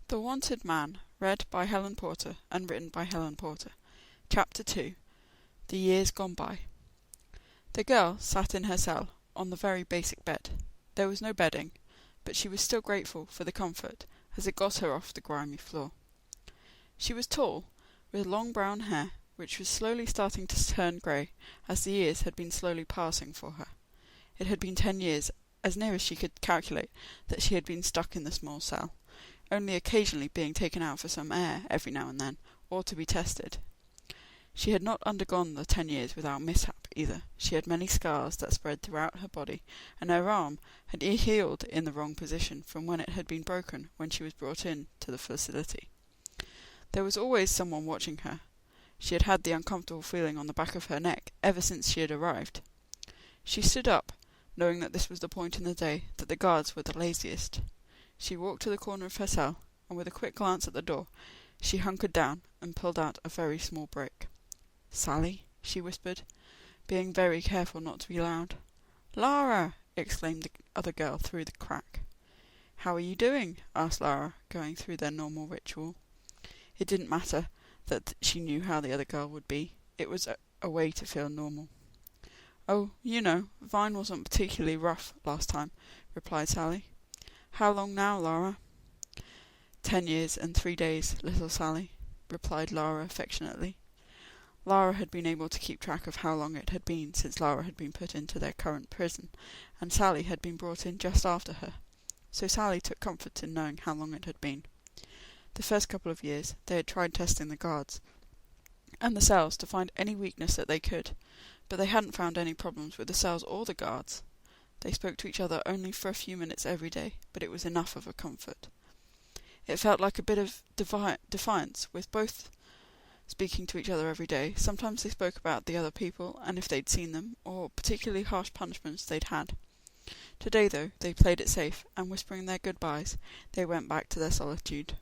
The Wanted Man, read by Helen Porter and written by Helen Porter. Chapter 2. The Years Gone By. The girl sat in her cell, on the very basic bed. There was no bedding, but she was still grateful for the comfort, as it got her off the grimy floor. She was tall, with long brown hair, which was slowly starting to turn grey, as the years had been slowly passing for her. It had been 10 years, as near as she could calculate, that she had been stuck in the small cell, only occasionally being taken out for some air every now and then, or to be tested. She had not undergone the 10 years without mishap either. She had many scars that spread throughout her body, and her arm had healed in the wrong position from when it had been broken when she was brought in to the facility. There was always someone watching her. She had had the uncomfortable feeling on the back of her neck ever since she had arrived. She stood up, knowing that this was the point in the day that the guards were the laziest. She walked to the corner of her cell, and with a quick glance at the door, she hunkered down and pulled out a very small brick. "Sally," she whispered, being very careful not to be loud. "Lara!" exclaimed the other girl through the crack. "How are you doing?" asked Lara, going through their normal ritual. It didn't matter that she knew how the other girl would be. It was a way to feel normal. "Oh, you know, Vine wasn't particularly rough last time," replied Sally. "How long now, Lara?" 10 years and 3 days, little Sally," replied Lara affectionately. Lara had been able to keep track of how long it had been since Lara had been put into their current prison, and Sally had been brought in just after her, so Sally took comfort in knowing how long it had been. The first couple of years they had tried testing the guards and the cells to find any weakness that they could, but they hadn't found any problems with the cells or the guards. They spoke to each other only for a few minutes every day, but it was enough of a comfort. It felt like a bit of defiance, with both speaking to each other every day. Sometimes they spoke about the other people, and if they'd seen them, or particularly harsh punishments they'd had. Today, though, they played it safe, and whispering their goodbyes, they went back to their solitude.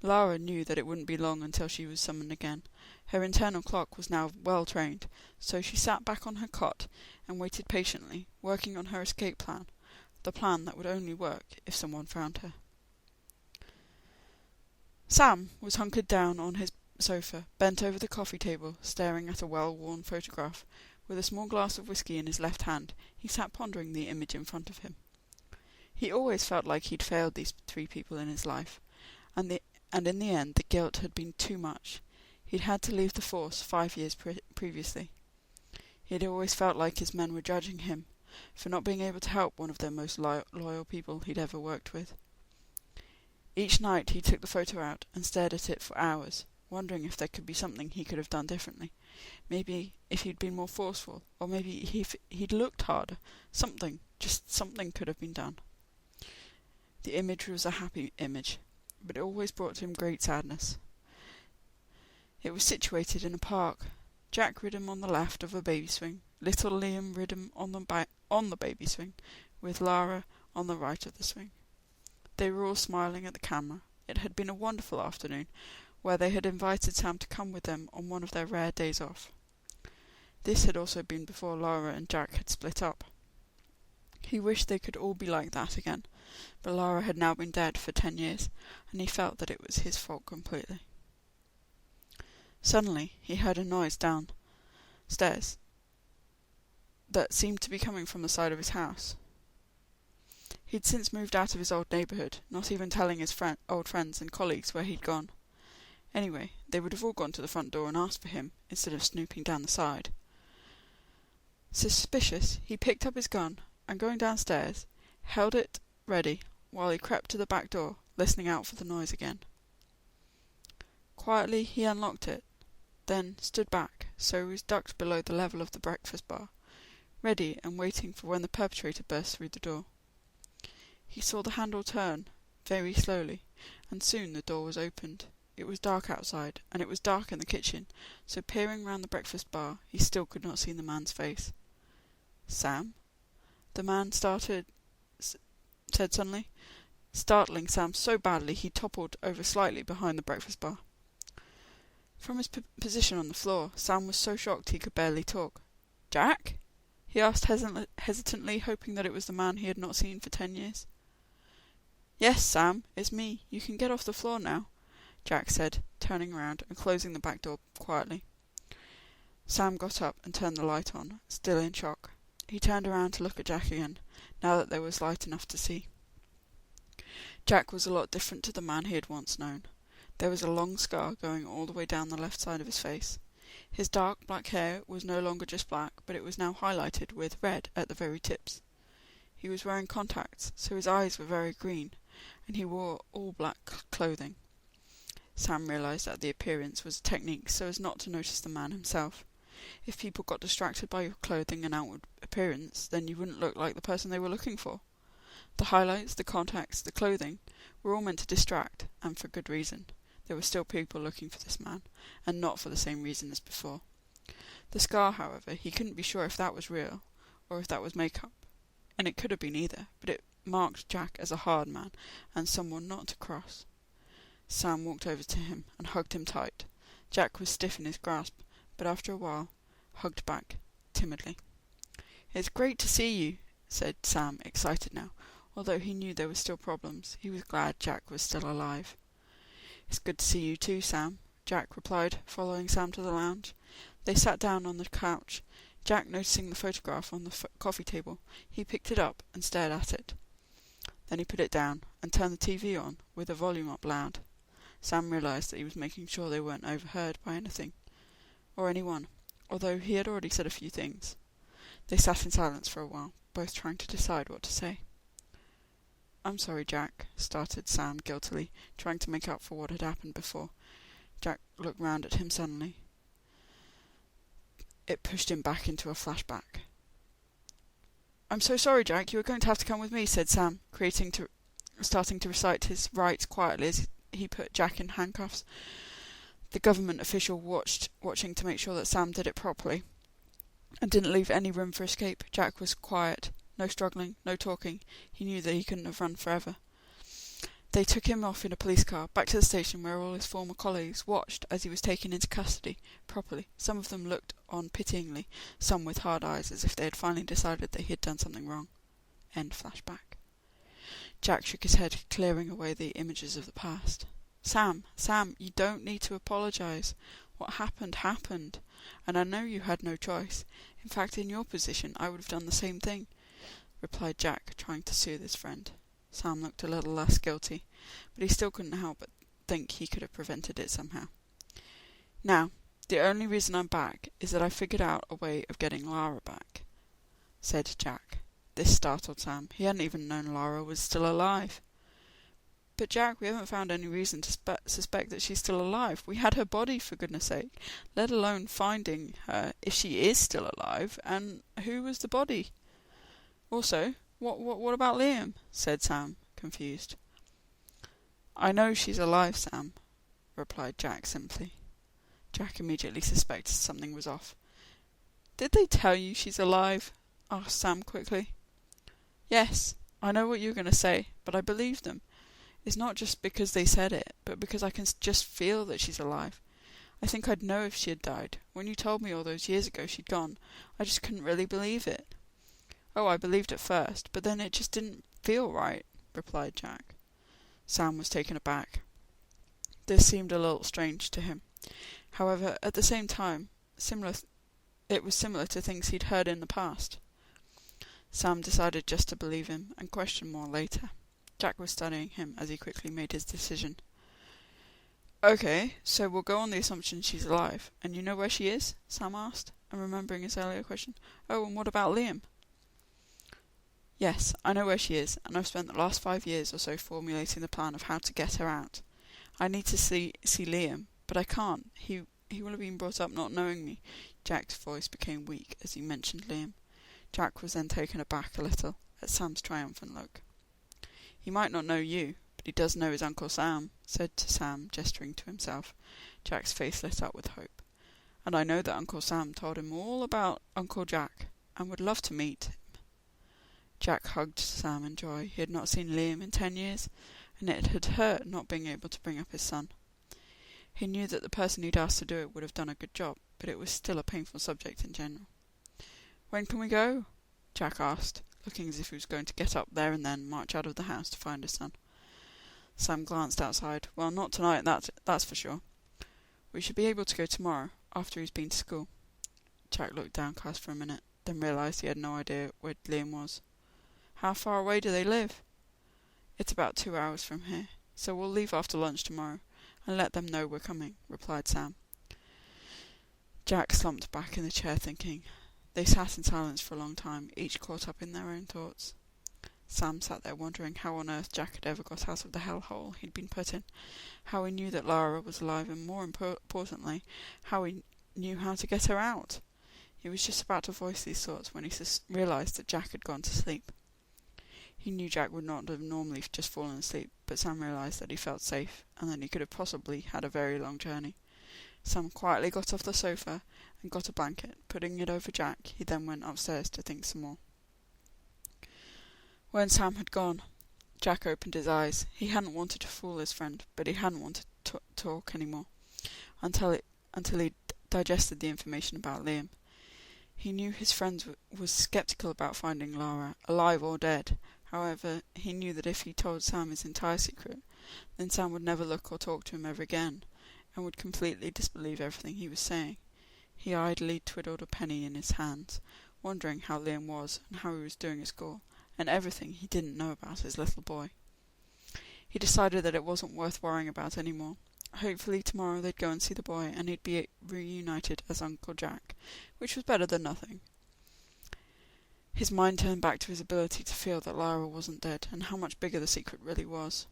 Lara knew that it wouldn't be long until she was summoned again. Her internal clock was now well trained, so she sat back on her cot and waited patiently, working on her escape plan, the plan that would only work if someone found her. Sam was hunkered down on his sofa, bent over the coffee table, staring at a well-worn photograph. With a small glass of whisky in his left hand, he sat pondering the image in front of him. He always felt like he'd failed these 3 people in his life, and in the end the guilt had been too much. He'd had to leave the force 5 years previously. He'd always felt like his men were judging him for not being able to help one of their most loyal people he'd ever worked with. Each night he took the photo out and stared at it for hours, wondering if there could be something he could have done differently. Maybe if he'd been more forceful, or maybe if he'd looked harder. Something, just something could have been done. The image was a happy image, but it always brought him great sadness. It was situated in a park. Jack Ridam on the left of a baby swing, little Liam Ridam on the baby swing, with Lara on the right of the swing. They were all smiling at the camera. It had been a wonderful afternoon, where they had invited Sam to come with them on one of their rare days off. This had also been before Lara and Jack had split up. He wished they could all be like that again, but Lara had now been dead for 10 years, and he felt that it was his fault completely. Suddenly he heard a noise downstairs that seemed to be coming from the side of his house. He'd since moved out of his old neighbourhood, not even telling his old friends and colleagues where he'd gone. Anyway, they would have all gone to the front door and asked for him, instead of snooping down the side. Suspicious, he picked up his gun, and going downstairs, held it ready while he crept to the back door, listening out for the noise again. Quietly he unlocked it, then stood back, so he was ducked below the level of the breakfast bar, ready and waiting for when the perpetrator burst through the door. He saw the handle turn, very slowly, and soon the door was opened. It was dark outside, and it was dark in the kitchen, so peering round the breakfast bar, he still could not see the man's face. "Sam?" the man said suddenly, startling Sam so badly he toppled over slightly behind the breakfast bar. From his position on the floor, Sam was so shocked he could barely talk. "Jack?" he asked hesitantly, hoping that it was the man he had not seen for 10 years. "Yes, Sam, it's me. You can get off the floor now," Jack said, turning around and closing the back door quietly. Sam got up and turned the light on, still in shock. He turned around to look at Jack again, now that there was light enough to see. Jack was a lot different to the man he had once known. There was a long scar going all the way down the left side of his face. His dark black hair was no longer just black, but it was now highlighted with red at the very tips. He was wearing contacts, so his eyes were very green, and he wore all black clothing. Sam realised that the appearance was a technique so as not to notice the man himself. If people got distracted by your clothing and outward appearance, then you wouldn't look like the person they were looking for. The highlights, the contacts, the clothing were all meant to distract, and for good reason. There were still people looking for this man, and not for the same reason as before. The scar, however, he couldn't be sure if that was real, or if that was make-up, and it could have been either, but it marked Jack as a hard man, and someone not to cross. Sam walked over to him and hugged him tight. Jack was stiff in his grasp, but after a while hugged back, timidly. "It's great to see you," said Sam, excited now. Although he knew there were still problems, he was glad Jack was still alive. "It's good to see you too, Sam," Jack replied, following Sam to the lounge. They sat down on the couch. Jack, noticing the photograph on the coffee table, he picked it up and stared at it. Then he put it down and turned the TV on, with the volume up loud. Sam realised that he was making sure they weren't overheard by anything, or anyone, although he had already said a few things. They sat in silence for a while, both trying to decide what to say. "I'm sorry, Jack," started Sam guiltily, trying to make up for what had happened before. Jack looked round at him suddenly. It pushed him back into a flashback. "I'm so sorry, Jack, you are going to have to come with me," said Sam, starting to recite his rights quietly as he put Jack in handcuffs. The government official watching to make sure that Sam did it properly, and didn't leave any room for escape. Jack was quiet. No struggling, no talking. He knew that he couldn't have run forever. They took him off in a police car, back to the station where all his former colleagues watched as he was taken into custody, properly. Some of them looked on pityingly, some with hard eyes, as if they had finally decided that he had done something wrong. End flashback. Jack shook his head, clearing away the images of the past. Sam, you don't need to apologise. What happened, happened, and I know you had no choice. In fact, in your position, I would have done the same thing," replied Jack, trying to soothe his friend. Sam looked a little less guilty, but he still couldn't help but think he could have prevented it somehow. "Now, the only reason I'm back is that I figured out a way of getting Lara back," said Jack. This startled Sam. He hadn't even known Lara was still alive. "But Jack, we haven't found any reason to suspect that she's still alive. We had her body, for goodness sake, let alone finding her, if she is still alive, and who was the body? Also, what about Liam?" said Sam, confused. "I know she's alive, Sam," replied Jack simply. Jack immediately suspected something was off. "Did they tell you she's alive?" asked Sam quickly. "Yes, I know what you're going to say, but I believe them. It's not just because they said it, but because I can just feel that she's alive. I think I'd know if she had died. When you told me all those years ago she'd gone, I just couldn't really believe it." "Oh, I believed at first, but then it just didn't feel right," replied Jack. Sam was taken aback. This seemed a little strange to him. However, at the same time, it was similar to things he'd heard in the past. Sam decided just to believe him and question more later. Jack was studying him as he quickly made his decision. "Okay, so we'll go on the assumption she's alive. And you know where she is?" Sam asked, and remembering his earlier question. "Oh, and what about Liam?" "Yes, I know where she is, and I've spent the last 5 years or so formulating the plan of how to get her out. I need to see Liam, but I can't. He will have been brought up not knowing me." Jack's voice became weak as he mentioned Liam. Jack was then taken aback a little at Sam's triumphant look. "He might not know you, but he does know his Uncle Sam," said to Sam, gesturing to himself. Jack's face lit up with hope. "And I know that Uncle Sam told him all about Uncle Jack, and would love to meet him." Jack hugged Sam in joy. He had not seen Liam in 10 years, and it had hurt not being able to bring up his son. He knew that the person he'd asked to do it would have done a good job, but it was still a painful subject in general. "When can we go?" Jack asked, looking as if he was going to get up there and then march out of the house to find his son. Sam glanced outside. Well, not tonight, that's for sure. We should be able to go tomorrow, after he's been to school. Jack looked downcast for a minute, then realised he had no idea where Liam was. How far away do they live? It's about 2 hours from here, so we'll leave after lunch tomorrow, and let them know we're coming, replied Sam. Jack slumped back in the chair thinking. They sat in silence for a long time, each caught up in their own thoughts. Sam sat there wondering how on earth Jack had ever got out of the hellhole he'd been put in, how he knew that Lara was alive, and more importantly, how he knew how to get her out. He was just about to voice these thoughts when he realised that Jack had gone to sleep. He knew Jack would not have normally just fallen asleep, but Sam realised that he felt safe, and that he could have possibly had a very long journey. Sam quietly got off the sofa and got a blanket. Putting it over Jack, he then went upstairs to think some more. When Sam had gone, Jack opened his eyes. He hadn't wanted to fool his friend, but he hadn't wanted to talk any more, until he'd digested the information about Liam. He knew his friend was sceptical about finding Lara, alive or dead. However, he knew that if he told Sam his entire secret, then Sam would never look or talk to him ever again, and would completely disbelieve everything he was saying. He idly twiddled a penny in his hands, wondering how Liam was and how he was doing at school, and everything he didn't know about his little boy. He decided that it wasn't worth worrying about any more. Hopefully tomorrow they'd go and see the boy, and he'd be reunited as Uncle Jack, which was better than nothing. His mind turned back to his ability to feel that Lara wasn't dead, and how much bigger the secret really was.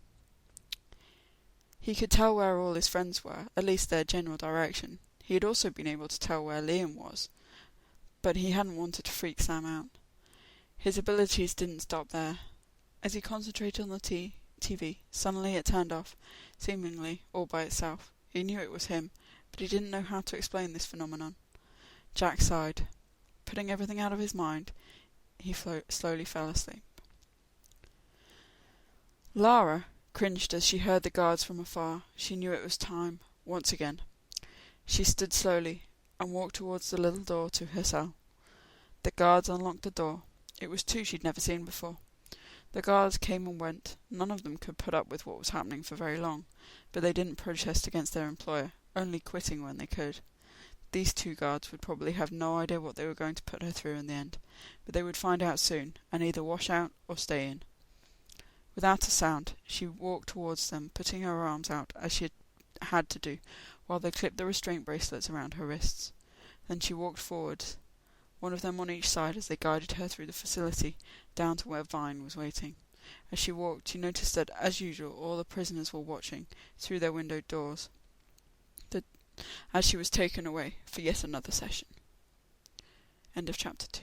He could tell where all his friends were, at least their general direction. He had also been able to tell where Liam was, but he hadn't wanted to freak Sam out. His abilities didn't stop there. As he concentrated on the TV, suddenly it turned off, seemingly all by itself. He knew it was him, but he didn't know how to explain this phenomenon. Jack sighed. Putting everything out of his mind, he slowly fell asleep. Lara cringed as she heard the guards from afar. She knew it was time, once again. She stood slowly and walked towards the little door to her cell. The guards unlocked the door. It was two she'd never seen before. The guards came and went. None of them could put up with what was happening for very long, but they didn't protest against their employer, only quitting when they could. These two guards would probably have no idea what they were going to put her through in the end, but they would find out soon, and either wash out or stay in. Without a sound, she walked towards them, putting her arms out, as she had to do, while they clipped the restraint bracelets around her wrists. Then she walked forward, one of them on each side, as they guided her through the facility, down to where Vine was waiting. As she walked, she noticed that, as usual, all the prisoners were watching, through their windowed doors, as she was taken away for yet another session. End of chapter 2.